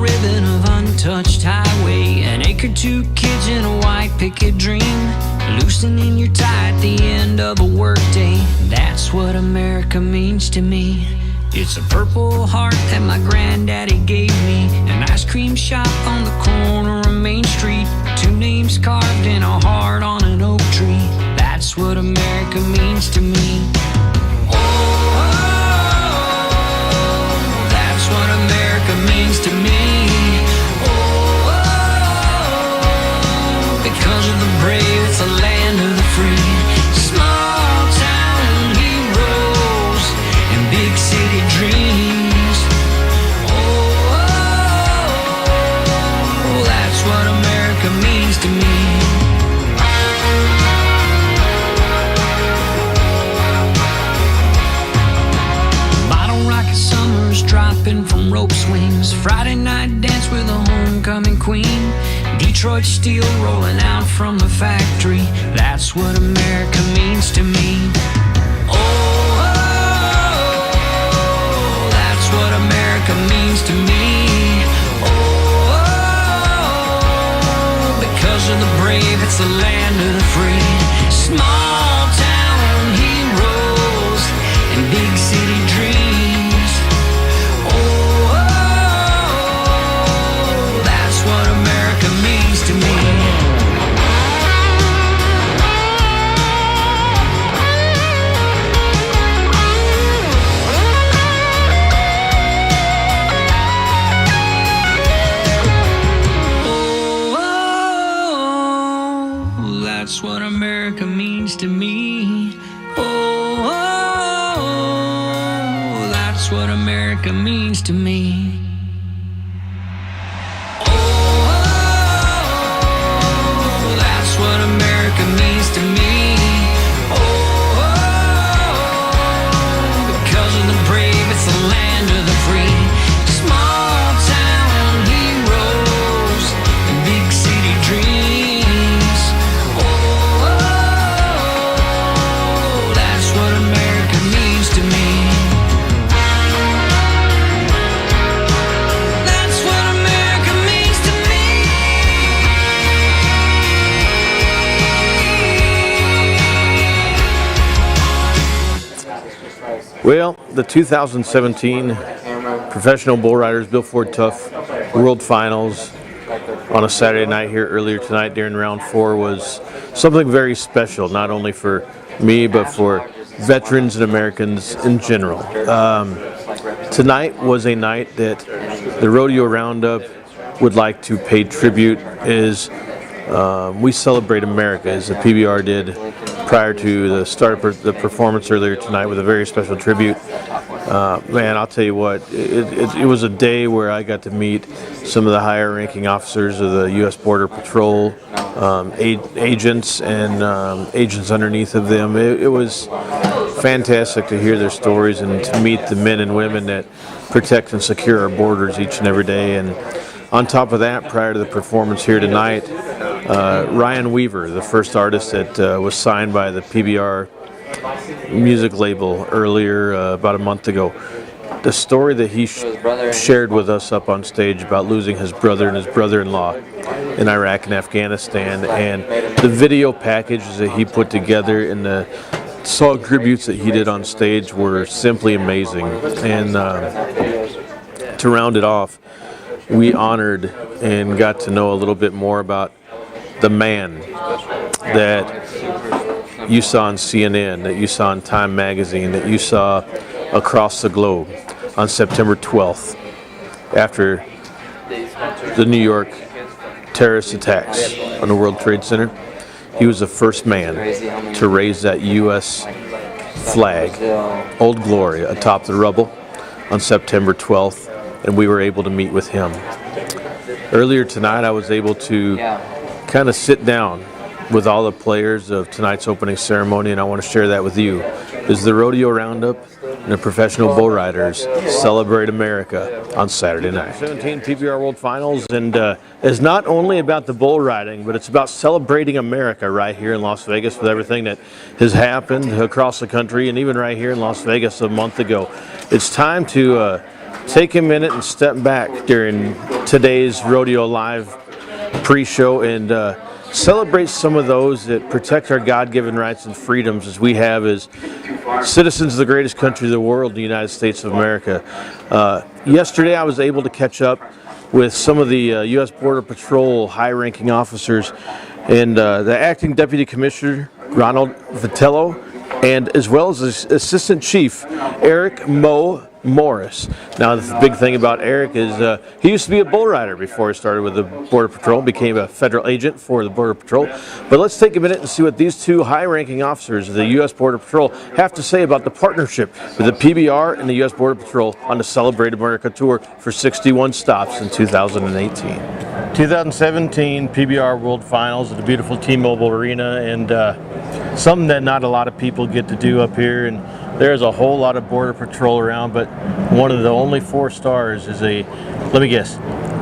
ribbon of untouched highway, an acre, 2 kids in a white picket dream, loosening your tie at the end of a workday. That's what America means to me. It's a Purple Heart that my granddaddy gave me, an ice cream shop on the corner of Main Street, 2 names carved in a heart on an oak tree. That's what America means to me. That's what America means to me. Because of the brave, it's a land of the free. Small town heroes and big city dreams. That's what America means to me. Dropping from rope swings, Friday night dance with a homecoming queen, Detroit steel rolling out from the factory. That's what America means to me. That's what America means to me. Because of the brave, it's the land of the free. Small town heroes and big city dreams. That's what America means to me. That's what America means to me. That's what America means to me. Because of the brave, it's the land of the free. Small town heroes and big city dreams. That's what America means to me. That's what America means to me. Well, the 2017 Professional Bull Riders Bill Ford Tough World Finals on a Saturday night here earlier tonight during round 4 was something very special, not only for me but for veterans and Americans in general. Tonight was a night that the Rodeo Roundup would like to pay tribute as we celebrate America, as the PBR did prior to the start of the performance earlier tonight with a very special tribute. Man, I'll tell you what, it was a day where I got to meet some of the higher ranking officers of the U.S. Border Patrol, agents and agents underneath of them. It was fantastic to hear their stories and to meet the men and women that protect and secure our borders each and every day. And on top of that, prior to the performance here tonight, Ryan Weaver, the first artist that was signed by the PBR music label earlier, about a month ago, the story that he shared with us up on stage about losing his brother and his brother-in-law in Iraq and Afghanistan, and the video packages that he put together and the song tributes that he did on stage were simply amazing. And to round it off, we honored and got to know a little bit more about the man that you saw on CNN, that you saw in Time Magazine, that you saw across the globe on September 12th after the New York terrorist attacks on the World Trade Center. He was the first man to raise that U.S. flag, Old Glory, atop the rubble on September 12th, and we were able to meet with him. Earlier tonight, I was able to kind of sit down with all the players of tonight's opening ceremony, and I want to share that with you. As the Rodeo Roundup and the Professional Bull Riders celebrate America on Saturday night. 17 PBR World Finals, and is not only about the bull riding, but it's about celebrating America right here in Las Vegas with everything that has happened across the country, and even right here in Las Vegas a month ago. It's time to take a minute and step back during today's Rodeo Live pre-show and celebrate some of those that protect our God-given rights and freedoms as we have as citizens of the greatest country of the world, the United States of America. Yesterday I was able to catch up with some of the U.S. Border Patrol high-ranking officers and the Acting Deputy Commissioner, Ronald Vitello, and as well as the Assistant Chief, Eric Mo Morris. Now, the big thing about Eric is he used to be a bull rider before he started with the Border Patrol, became a federal agent for the Border Patrol. But let's take a minute and see what these two high-ranking officers of the U.S. Border Patrol have to say about the partnership with the PBR and the U.S. Border Patrol on the Celebrate America Tour for 61 stops in 2018. 2017 PBR World Finals at the beautiful T-Mobile Arena, and something that not a lot of people get to do up here, and there's a whole lot of Border Patrol around, but one of the only 4 stars is let me guess,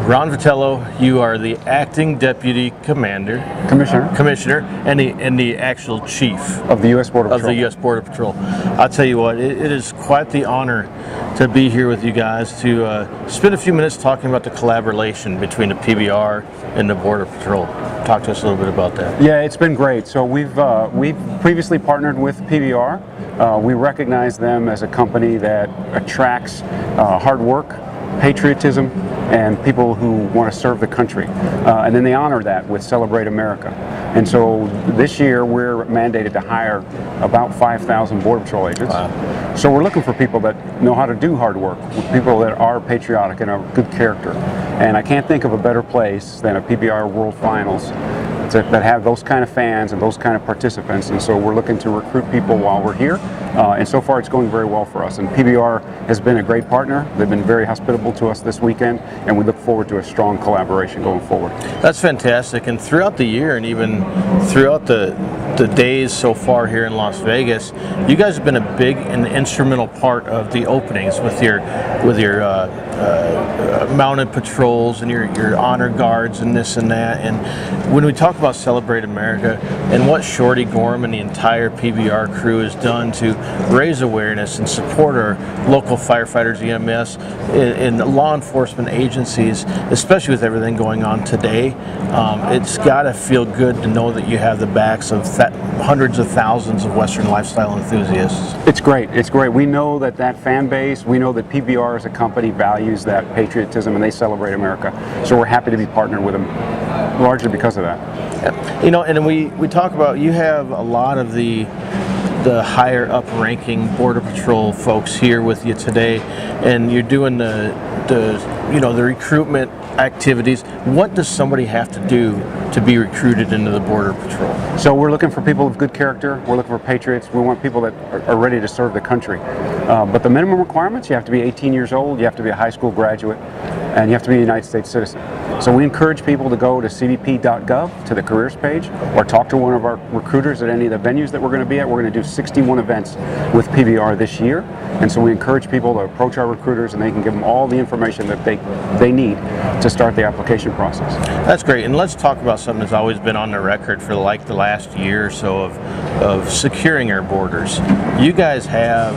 Ron Vitello, you are the Acting Deputy Commissioner, and the actual Chief of the U.S. Border Patrol. Of the U.S. Border Patrol. I'll tell you what, it is quite the honor to be here with you guys to spend a few minutes talking about the collaboration between the PBR and the Border Patrol. Talk to us a little bit about that. Yeah, it's been great. So we've previously partnered with PBR. We recognize them as a company that attracts hard work, patriotism, and people who want to serve the country. And then they honor that with Celebrate America. And so this year we're mandated to hire about 5,000 Border Patrol agents. Wow. So we're looking for people that know how to do hard work, people that are patriotic and are good character. And I can't think of a better place than a PBR World Finals that have those kind of fans and those kind of participants, and so we're looking to recruit people while we're here, and so far it's going very well for us. And PBR has been a great partner. They've been very hospitable to us this weekend, and we look forward to a strong collaboration going forward. That's fantastic. And throughout the year, and even throughout the days so far here in Las Vegas, you guys have been a big and instrumental part of the openings with your mounted patrols and your honor guards and this and that. And when we talk about Celebrate America and what Shorty Gorham and the entire PBR crew has done to raise awareness and support our local firefighters, EMS, and law enforcement agencies, especially with everything going on today, it's got to feel good to know that you have the backs of hundreds of thousands of Western lifestyle enthusiasts. It's great. It's great. We know that fan base, we know that PBR as a company values that patriotism, and they Celebrate America. So we're happy to be partnered with them, largely because of that. Yeah. You know, and we talk about, you have a lot of the higher up ranking Border Patrol folks here with you today, and you're doing the recruitment activities. What does somebody have to do to be recruited into the Border Patrol? So we're looking for people of good character. We're looking for patriots. We want people that are ready to serve the country. But the minimum requirements, you have to be 18 years old, you have to be a high school graduate, and you have to be a United States citizen. So we encourage people to go to cbp.gov to the careers page, or talk to one of our recruiters at any of the venues that we're going to be at. We're going to do 61 events with PBR this year, and so we encourage people to approach our recruiters, and they can give them all the information that they need to start the application process. That's great. And let's talk about something that's always been on the record for like the last year or so of securing our borders. You guys have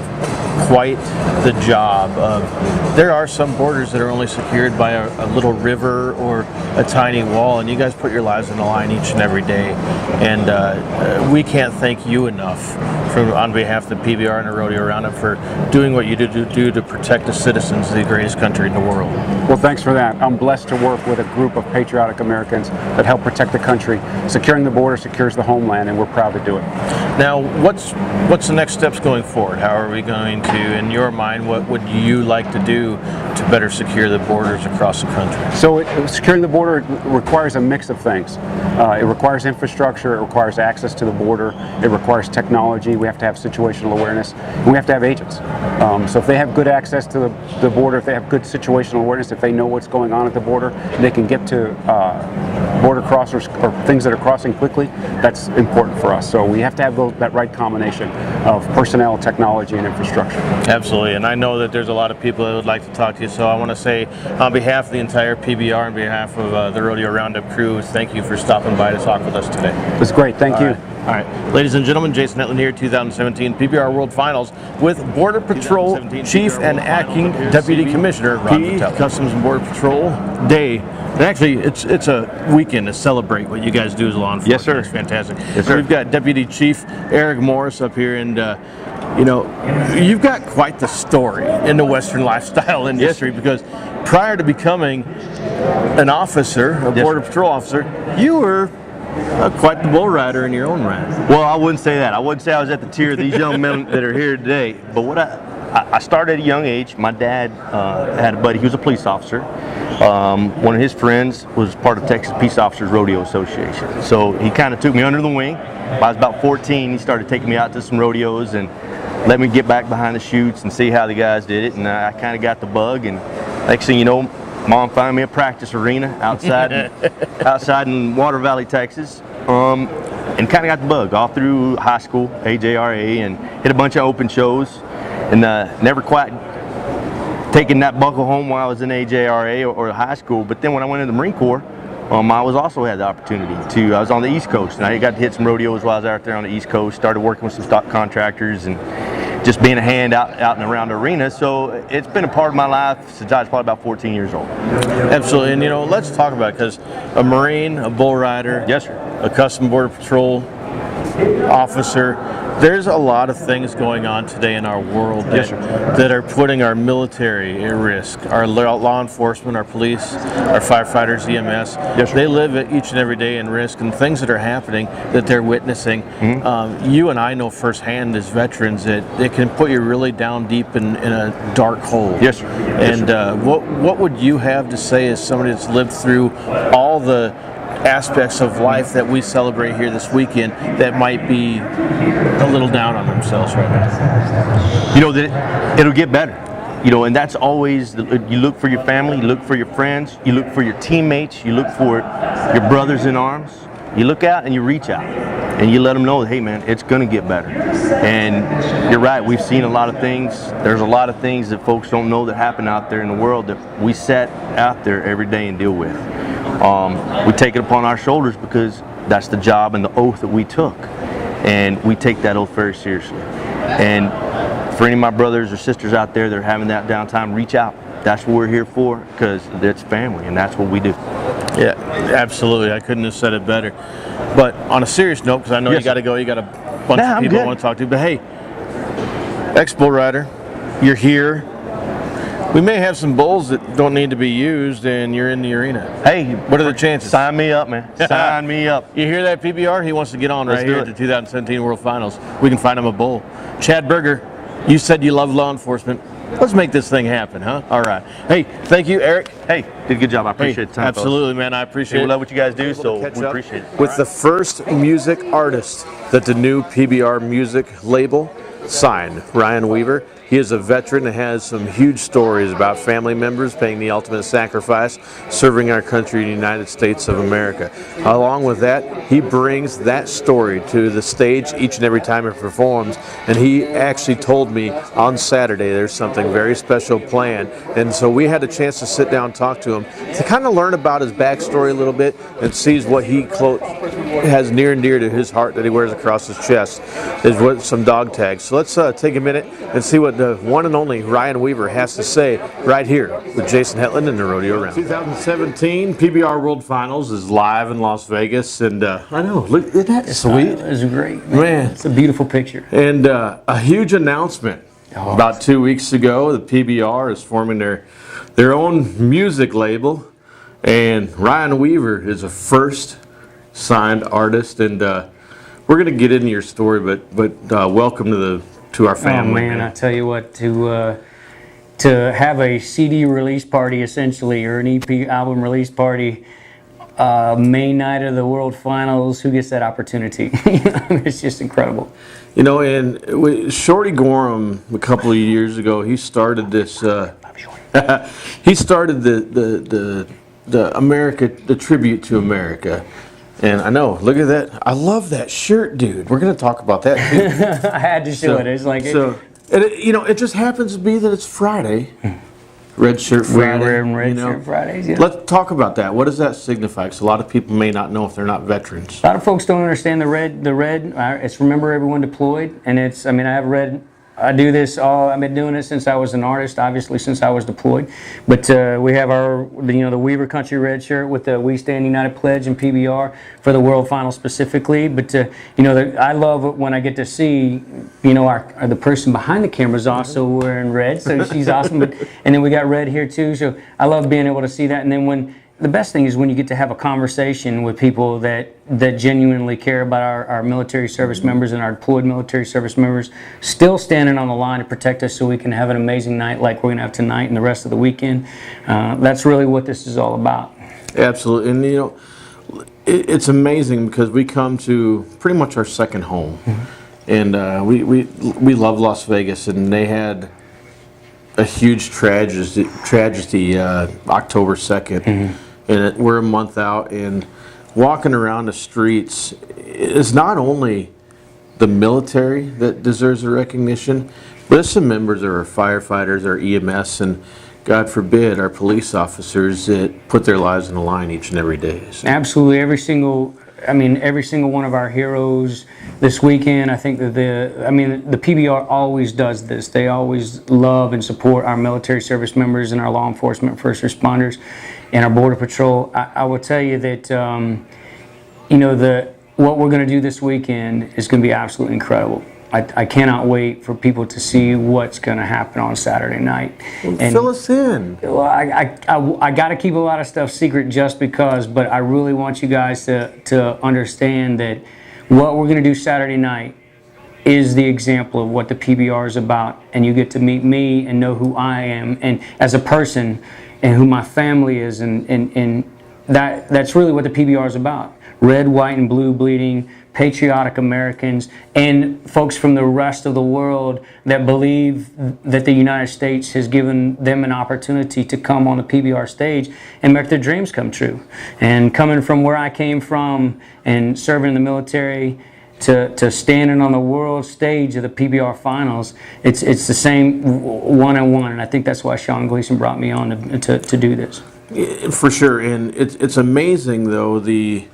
quite the job of, there are some borders that are only secured by a little river or a tiny wall, and you guys put your lives on the line each and every day, and we can't thank you enough on behalf of the PBR and the Rodeo Roundup for doing what you do to protect the citizens of the greatest country in the world. Well, thanks for that. I'm blessed to work with a group of patriotic Americans that help protect the country. Securing the border secures the homeland, and we're proud to do it. Now, what's the next steps going forward? How are we going to, in your mind, what would you like to do to better secure the borders across the country? So securing the border requires a mix of things. It requires infrastructure, it requires access to the border, it requires technology, we have to have situational awareness, and we have to have agents. So if they have good access to the border, if they have good situational awareness, if they know what's going on at the border, they can get to border crossers or things that are crossing quickly, that's important for us. So we have to have that right combination of personnel, technology, and infrastructure. Absolutely, and I know that there's a lot of people that would like to talk to you, so I want to say on behalf of the entire PBR, on behalf of the Rodeo Roundup crew, thank you for stopping by to talk with us today. It was great, thank you. Right. All right, ladies and gentlemen, Jason Hetland here, 2017 PBR World Finals with Border Patrol Chief and Acting Deputy Commissioner, P. Customs and Border Patrol Day. And actually, it's a weekend to celebrate what you guys do as law enforcement. Yes, sir. It's fantastic. Yes, sir. We've got Deputy Chief Eric Morris up here, and you know, you've got quite the story in the Western lifestyle industry because prior to becoming an officer, a Border Patrol officer, you were quite the bull rider in your own right. Well, I wouldn't say that. I wouldn't say I was at the tier of these young men that are here today. But what I started at a young age. My dad had a buddy. He was a police officer. One of his friends was part of Texas Peace Officers Rodeo Association. So he kind of took me under the wing. When I was about 14, he started taking me out to some rodeos and let me get back behind the chutes and see how the guys did it. And I kind of got the bug. And next thing you know, Mom found me a practice arena outside in Water Valley, Texas, and kind of got the bug all through high school, AJRA, and hit a bunch of open shows, and never quite taken that buckle home while I was in AJRA or high school. But then when I went in the Marine Corps, I also had the opportunity I was on the East Coast, and I got to hit some rodeos while I was out there on the East Coast, started working with some stock contractors, and just being a hand out and around the arena. So it's been a part of my life since I was probably about 14 years old. Absolutely, and you know, let's talk about it, because a Marine, a bull rider, yes, sir, a Custom Border Patrol officer, there's a lot of things going on today in our world that are putting our military at risk. Our law enforcement, our police, our firefighters, EMS, they live each and every day in risk, and things that are happening that they're witnessing. You and I know firsthand as veterans that it can put you really down deep in a dark hole. Yes, sir. And what would you have to say as somebody that's lived through all the aspects of life that we celebrate here this weekend that might be a little down on themselves right now? You know, that it'll get better. You know, and that's always, you look for your family, you look for your friends, you look for your teammates, you look for your brothers in arms. You look out and you reach out and you let them know, hey man, it's going to get better. And you're right, we've seen a lot of things. There's a lot of things that folks don't know that happen out there in the world that we set out there every day and deal with. We take it upon our shoulders because that's the job and the oath that we took, and we take that oath very seriously. And for any of my brothers or sisters out there that are having that downtime, reach out. That's what we're here for, because it's family and that's what we do. Yeah, absolutely. I couldn't have said it better. But on a serious note, because I know you got to go, you got a bunch of people I want to talk to, but hey, ex-bull rider, you're here. We may have some bulls that don't need to be used, and you're in the arena. Hey, what are the chances? Sign me up, man. Sign me up. You hear that, PBR? He wants to get on Let's right here at the 2017 World Finals. We can find him a bull. Chad Berger, you said you love law enforcement. Let's make this thing happen, huh? All right. Hey, thank you, Eric. Hey, did a good job. I appreciate the time. Absolutely, man. I appreciate it. We love what you guys do, so we appreciate it. With the first music artist that the new PBR music label signed, Ryan Weaver. He is a veteran and has some huge stories about family members paying the ultimate sacrifice, serving our country in the United States of America. Along with that, he brings that story to the stage each and every time he performs, and he actually told me on Saturday there's something very special planned, and so we had a chance to sit down and talk to him to kind of learn about his backstory a little bit and sees what he has near and dear to his heart that he wears across his chest is what some dog tags. So let's take a minute and see what the one and only Ryan Weaver has to say right here with Jason Hetland in the Rodeo Round. 2017 PBR World Finals is live in Las Vegas, and I know, look, isn't that sweet? It's great, man. It's a beautiful picture. And a huge announcement. About 2 weeks ago, the PBR is forming their own music label, and Ryan Weaver is a first signed artist, and we're going to get into your story, but welcome to our family. Oh man, I tell you what, to have a CD release party essentially, or an EP album release party, May night of the World Finals, who gets that opportunity? It's just incredible. You know, and Shorty Gorham a couple of years ago, he started this. He started the tribute to America. And I know, look at that. I love that shirt, dude. We're going to talk about that too. I had to show it. It's like it just happens to be that it's Friday. Red Shirt We're Friday. wearing Red Shirt Fridays, yeah. Let's talk about that. What does that signify? Because a lot of people may not know if they're not veterans. A lot of folks don't understand the red. It's remember everyone deployed, and it's. I mean, I have red. I do this all. I've been doing it since I was an artist, obviously since I was deployed. But we have the Weaver Country red shirt with the We Stand United pledge and PBR for the World Final specifically. But I love it when I get to see, the person behind the camera is also wearing red, so she's awesome. And then we got red here too, so I love being able to see that. And then the best thing is when you get to have a conversation with people that genuinely care about our military service members and our deployed military service members, still standing on the line to protect us so we can have an amazing night like we're going to have tonight and the rest of the weekend. That's really what this is all about. Absolutely. And it's amazing because we come to pretty much our second home. And we love Las Vegas, and they had a huge tragedy October 2nd. And we're a month out, and walking around the streets is not only the military that deserves a recognition, but it's some members of our firefighters, our EMS, and God forbid, our police officers that put their lives on the line each and every day. So. Absolutely, every single one of our heroes this weekend. I think that the PBR always does this. They always love and support our military service members and our law enforcement, first responders, and our border patrol. I will tell you that what we're going to do this weekend is going to be absolutely incredible. I cannot wait for people to see what's going to happen on Saturday night. And fill us in. Well, I got to keep a lot of stuff secret just because, but I really want you guys to understand that what we're going to do Saturday night is the example of what the PBR is about, and you get to meet me and know who I am and as a person and who my family is, and that's really what the PBR is about. Red, white, and blue bleeding, patriotic Americans, and folks from the rest of the world that believe that the United States has given them an opportunity to come on the PBR stage and make their dreams come true. And coming from where I came from and serving in the military to standing on the world stage of the PBR finals, it's the same one-on-one, and I think that's why Sean Gleason brought me on to do this. For sure, and it's amazing though the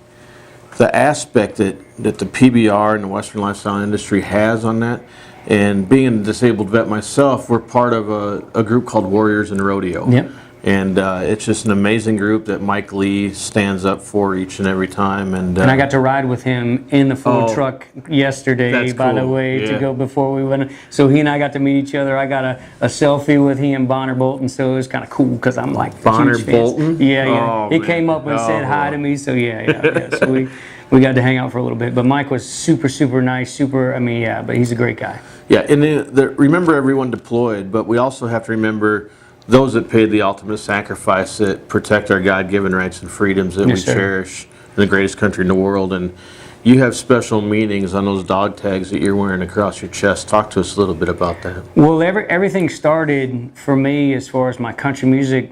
aspect that the PBR and the Western lifestyle industry has on that. And being a disabled vet myself, we're part of a group called Warriors in Rodeo. Yep. And it's just an amazing group that Mike Lee stands up for each and every time. And I got to ride with him in the Ford truck yesterday, by the way, to go before we went. So he and I got to meet each other. I got a selfie with he and Bonner Bolton, so it was kind of cool because I'm like Bonner huge Bolton? Fans. Yeah. Oh, he man. came up and said hi to me, so yeah. So we got to hang out for a little bit. But Mike was super, super nice, but he's a great guy. Yeah, and remember everyone deployed, but we also have to remember those that paid the ultimate sacrifice that protect our God-given rights and freedoms that we cherish in the greatest country in the world. And you have special meanings on those dog tags that you're wearing across your chest. Talk to us a little bit about that. Well, everything started for me as far as my country music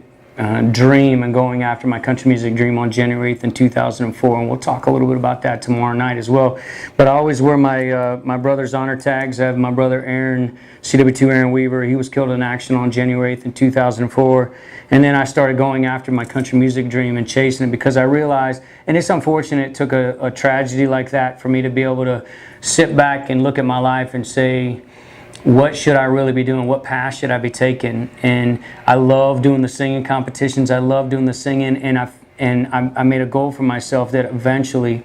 dream and going after my country music dream on January 8th in 2004, and we'll talk a little bit about that tomorrow night as well. But I always wear my brother's honor tags. I have my brother Aaron, CW2 Aaron Weaver. He was killed in action on January 8th in 2004, and then I started going after my country music dream and chasing it because I realized, and it's unfortunate it took a tragedy like that for me to be able to sit back and look at my life and say, what should I really be doing? What path should I be taking? And I love doing the singing competitions. I love doing the singing, and I made a goal for myself that eventually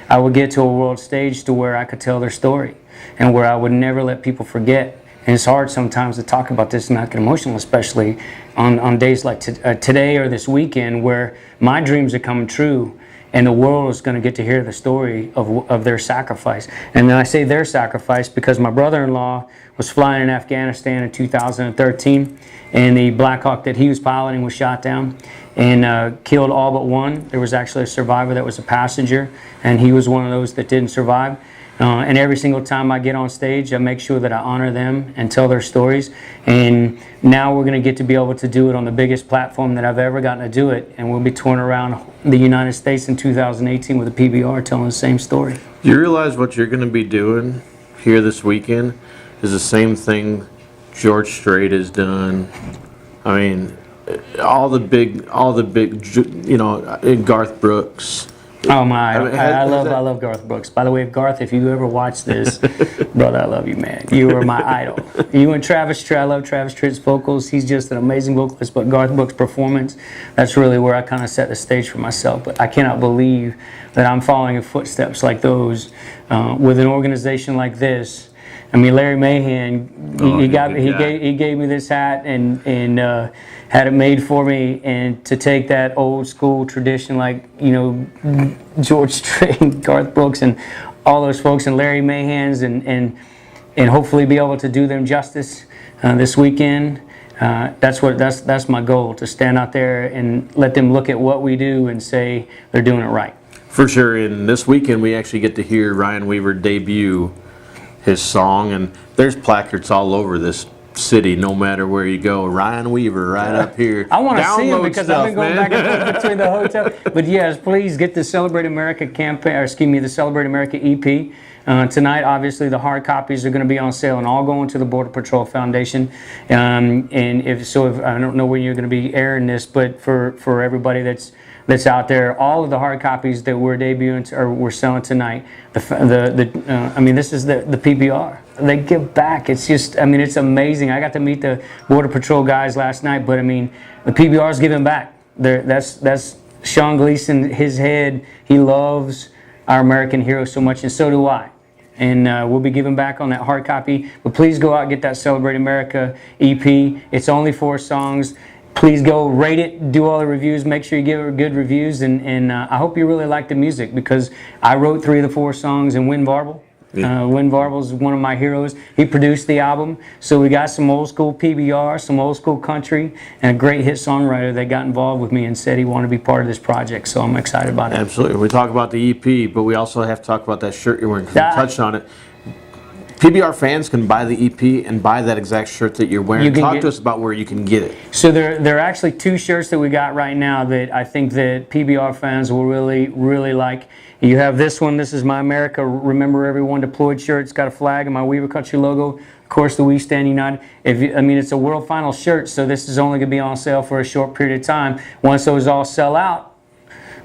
I would get to a world stage to where I could tell their story and where I would never let people forget. And it's hard sometimes to talk about this and not get emotional, especially on days like today or this weekend where my dreams are coming true. And the world is going to get to hear the story of their sacrifice. And then I say their sacrifice because my brother-in-law was flying in Afghanistan in 2013, and the Black Hawk that he was piloting was shot down and killed all but one. There was actually a survivor that was a passenger, and he was one of those that didn't survive. And every single time I get on stage, I make sure that I honor them and tell their stories. And now we're going to get to be able to do it on the biggest platform that I've ever gotten to do it. And we'll be touring around the United States in 2018 with a PBR telling the same story. You realize what you're going to be doing here this weekend is the same thing George Strait has done. I mean, all the big, Garth Brooks. Oh my! I mean, I love Garth Brooks. By the way, Garth, if you ever watch this, brother, I love you, man. You are my idol. You and Travis Tritt. I love Travis Tritt's vocals. He's just an amazing vocalist. But Garth Brooks' performance, that's really where I kind of set the stage for myself. But I cannot believe that I'm following in footsteps like those with an organization like this. I mean, Larry Mahan, he gave me this hat and had it made for me, and to take that old school tradition like George Strait, and Garth Brooks, and all those folks, and Larry Mahan's, and hopefully be able to do them justice this weekend. That's my goal, to stand out there and let them look at what we do and say they're doing it right. For sure. And this weekend we actually get to hear Ryan Weaver debut his song, and there's placards all over this city, no matter where you go. Ryan Weaver right up here. I want to see him because stuff, I've been going back and forth between the hotel. But yes, please get the Celebrate America campaign, or excuse me, the Celebrate America EP. Tonight, obviously, the hard copies are going to be on sale, and all going to the Border Patrol Foundation. And if I don't know when you're going to be airing this, but for everybody that's out there, all of the hard copies that we're debuting or we're selling tonight. I mean, this is the PBR. They give back. It's just, I mean, it's amazing. I got to meet the Border Patrol guys last night, but I mean, the PBR is giving back. That's Sean Gleason. His head. He loves our American heroes so much, and so do I. And we'll be giving back on that hard copy. But please go out and get that Celebrate America EP. It's only 4 songs. Please go rate it, do all the reviews, make sure you give it good reviews, and I hope you really like the music, because I wrote 3 of the 4 songs, and Win Varble. Win Varble's one of my heroes. He produced the album, so we got some old school PBR, some old school country, and a great hit songwriter that got involved with me and said he wanted to be part of this project, so I'm excited about it. Absolutely. We talk about the EP, but we also have to talk about that shirt you're wearing, because we touched on it. PBR fans can buy the EP and buy that exact shirt that you're wearing. Talk to us about where you can get it. So there are actually 2 shirts that we got right now that I think that PBR fans will really, really like. You have this one. This is my America Remember Everyone Deployed shirt. It's got a flag and my Weaver Country logo. Of course, the We Stand United. It's a World Final shirt, so this is only going to be on sale for a short period of time. Once those all sell out,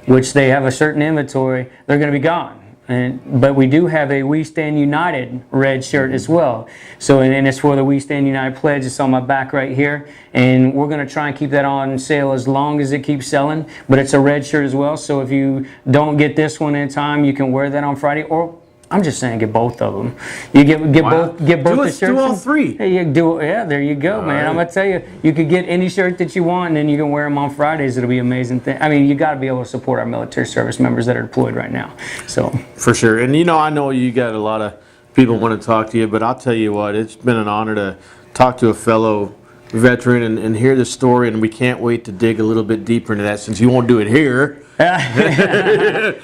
which they have a certain inventory, they're going to be gone. But we do have a We Stand United red shirt as well. So, and it's for the We Stand United pledge. It's on my back right here. And we're going to try and keep that on sale as long as it keeps selling. But it's a red shirt as well. So if you don't get this one in time, you can wear that on Friday. Or I'm just saying, get both of them. You get both the shirts. Do all 3. Yeah, there you go, man. Right. I'm gonna tell you, you could get any shirt that you want, and then you can wear them on Fridays. It'll be an amazing thing. I mean, you got to be able to support our military service members that are deployed right now. So for sure, and I know you got a lot of people want to talk to you, but I'll tell you what, it's been an honor to talk to a fellow veteran and hear the story, and we can't wait to dig a little bit deeper into that, since you won't do it here.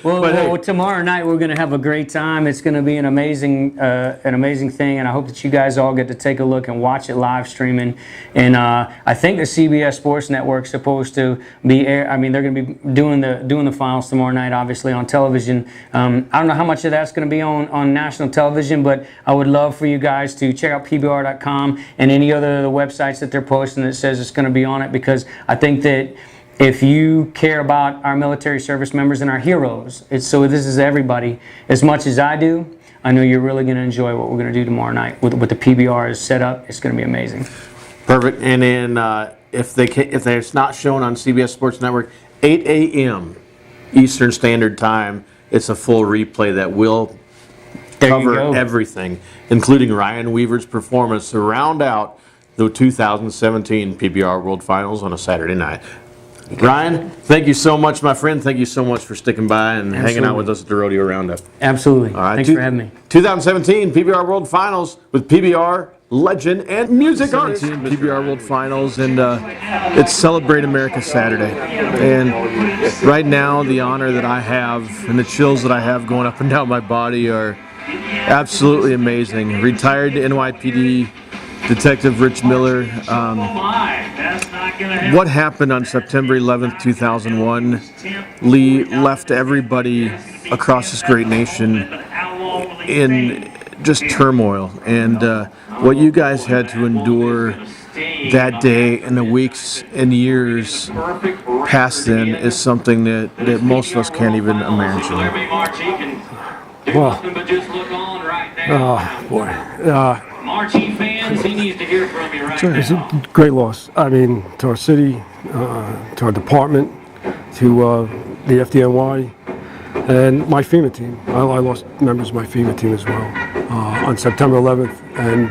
Well, tomorrow night we're going to have a great time. It's going to be an amazing thing, and I hope that you guys all get to take a look and watch it live streaming. And I think the CBS Sports Network's supposed to be they're going to be doing the finals tomorrow night, obviously on television. I don't know how much of that's going to be on national television, but I would love for you guys to check out PBR.com and any other of the websites that they're posting that says it's going to be on it, because I think that if you care about our military service members and our heroes, this is everybody, as much as I do, I know you're really going to enjoy what we're going to do tomorrow night. With the PBR is set up, it's going to be amazing. Perfect. And then if it's not shown on CBS Sports Network, 8 a.m. Eastern Standard Time, it's a full replay that will cover everything, including Ryan Weaver's performance to round out the 2017 PBR World Finals on a Saturday night. Ryan, thank you so much, my friend. Thank you so much for sticking by and hanging out with us at the Rodeo Roundup. Absolutely. All right. Thanks for having me. 2017 PBR World Finals with PBR legend and music artist. PBR World Finals, and it's Celebrate America Saturday. And right now, the honor that I have and the chills that I have going up and down my body are absolutely amazing. Retired NYPD Detective Rich Miller. What happened on September 11th, 2001, Lee left everybody across this great nation in just turmoil. And what you guys had to endure that day and the weeks and years past then is something that most of us can't even imagine. Well, boy. Marching fans, he needs to hear from you right It's now. a great loss. I mean, to our city, to our department, to the FDNY, and my FEMA team. I lost members of my FEMA team as well on September 11th. And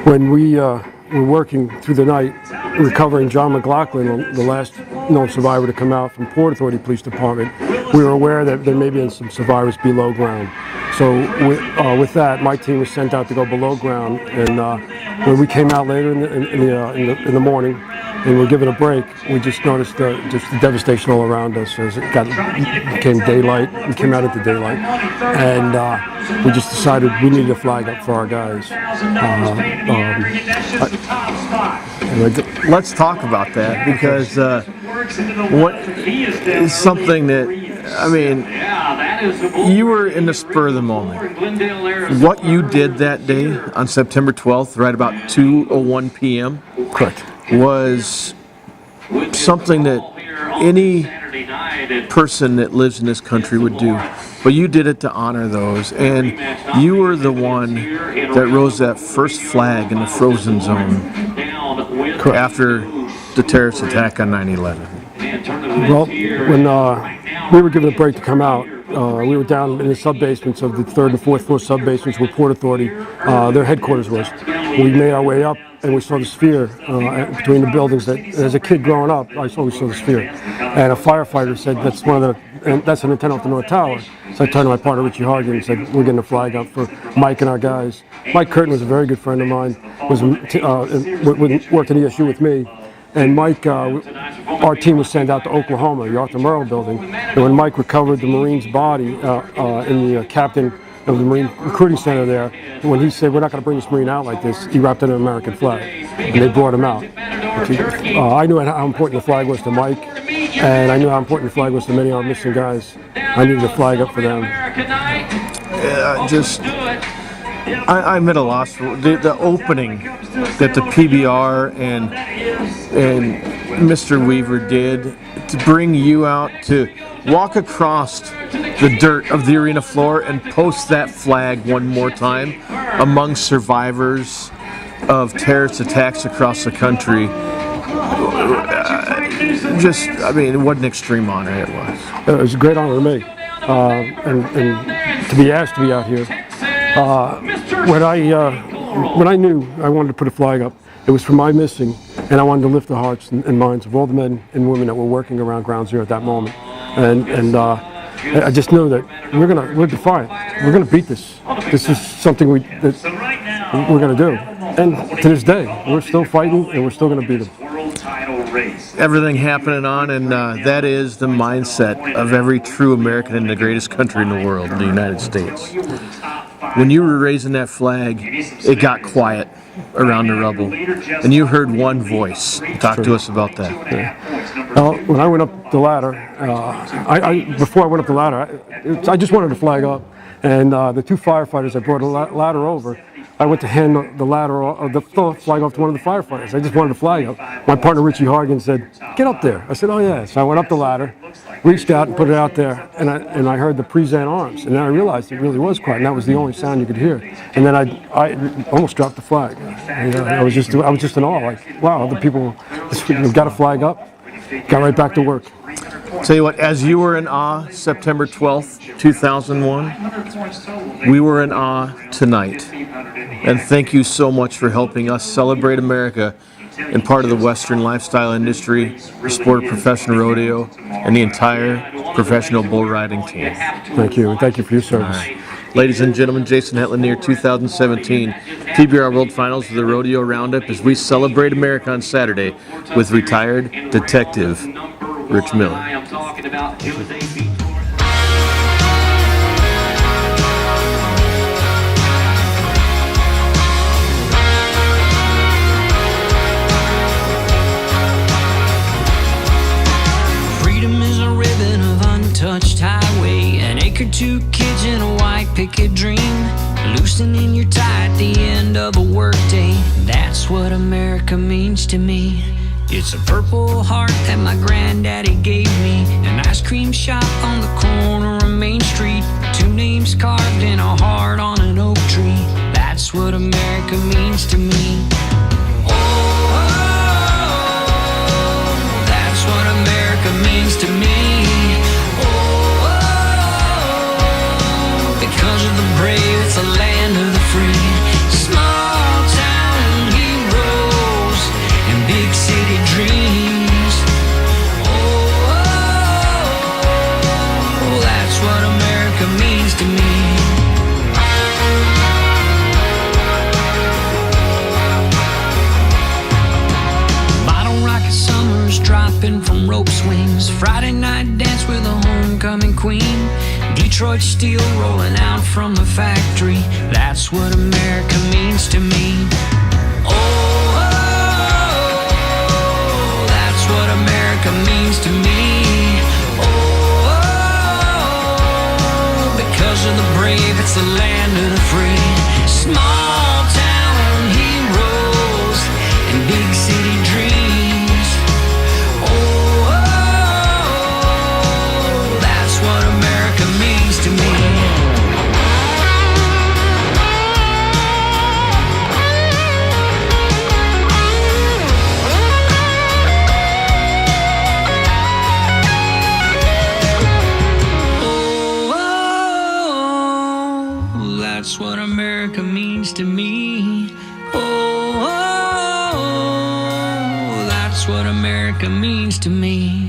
when we were working through the night, recovering John McLaughlin, the last known survivor to come out from Port Authority Police Department, we were aware that there may be some survivors below ground. So with that, my team was sent out to go below ground, and when we came out later in the morning and were given a break, we just noticed just the devastation all around us as it became daylight. We came out into daylight, and we just decided we needed a flag up for our guys. Let's talk about that, because what is something that, I mean, you were in the spur of the moment. What you did that day on September 12th, right about 2:01 p.m., Correct. was something that any person that lives in this country would do. But you did it to honor those, and you were the one that rose that first flag in the frozen zone after the terrorist attack on 9/11. Well, when we were given a break to come out, we were down in the sub-basements of the 3rd and 4th floor sub-basements where Port Authority, their headquarters was. We made our way up, and we saw the sphere between the buildings. That, as a kid growing up, I always saw the sphere. And a firefighter said, that's an antenna off the North Tower. So I turned to my partner, Richie Hargan, and said, we're getting a flag up for Mike and our guys. Mike Curtin was a very good friend of mine, worked in ESU with me. And Mike, our team was sent out to Oklahoma, the Arthur Murrow building. And when Mike recovered the Marine's body in the captain of the Marine Recruiting Center there, when he said, we're not going to bring this Marine out like this, he wrapped it in an American flag. And they brought him out. I knew how important the flag was to Mike, and I knew how important the flag was to many of our missing guys. I needed a flag up for them. I'm at a loss for the opening that the PBR and Mr. Weaver did to bring you out to walk across the dirt of the arena floor and post that flag one more time among survivors of terrorist attacks across the country. What an extreme honor it was. It was a great honor to me, and to be asked to be out here. When I knew I wanted to put a flag up, it was for my missing, and I wanted to lift the hearts and minds of all the men and women that were working around Ground Zero at that moment. And I just knew that we're defiant. We're gonna beat this. This is something we're gonna do. And to this day, we're still fighting, and we're still gonna beat them. Everything happening on, and that is the mindset of every true American in the greatest country in the world, the United States. When you were raising that flag, it got quiet around the rubble, and you heard one voice. Talk to us about that. Yeah. Well, when I went up the ladder, before I went up the ladder, I just wanted to flag up, and the two firefighters that brought a ladder over, I went to hand the flag off to one of the firefighters. I just wanted to flag up. My partner Richie Hargan said, "Get up there." I said, "Oh yeah." So I went up the ladder, reached out and put it out there, and I heard the present arms, and then I realized it really was quiet, and that was the only sound you could hear. And then I almost dropped the flag. And, I was just in awe, like, wow, other people got a flag up, got right back to work. Tell you what, as you were in awe September 12th, 2001, we were in awe tonight. And thank you so much for helping us celebrate America and part of the Western lifestyle industry, the sport of professional rodeo, and the entire professional bull riding team. Thank you, and thank you for your service. Ladies and gentlemen, Jason Hetland here, 2017 PBR World Finals of the Rodeo Roundup as we celebrate America on Saturday with retired Detective Rich Miller. Freedom is a ribbon of untouched highway, an acre, 2 kids in a white picket dream, loosening your tie at the end of a workday. That's what America means to me. It's a Purple Heart that my granddaddy gave me, an ice cream shop on the corner of Main Street, 2 names carved in a heart on an oak tree. That's what America means to me. Oh, that's what America means to me. Oh, because of the brave, it's a land of the free. Small town heroes and big city dreams. Oh, that's what America means to me. Bottle rocket summers dropping from rope swings, Friday night dance with a homecoming queen, Detroit steel rolling out from the factory. That's what America means to me. Oh, that's what America means to me. Oh, because of the brave, it's the land of the free. Small town heroes and big city dreams. Oh, that's what America means to me. That's what America means to me. Oh, that's what America means to me.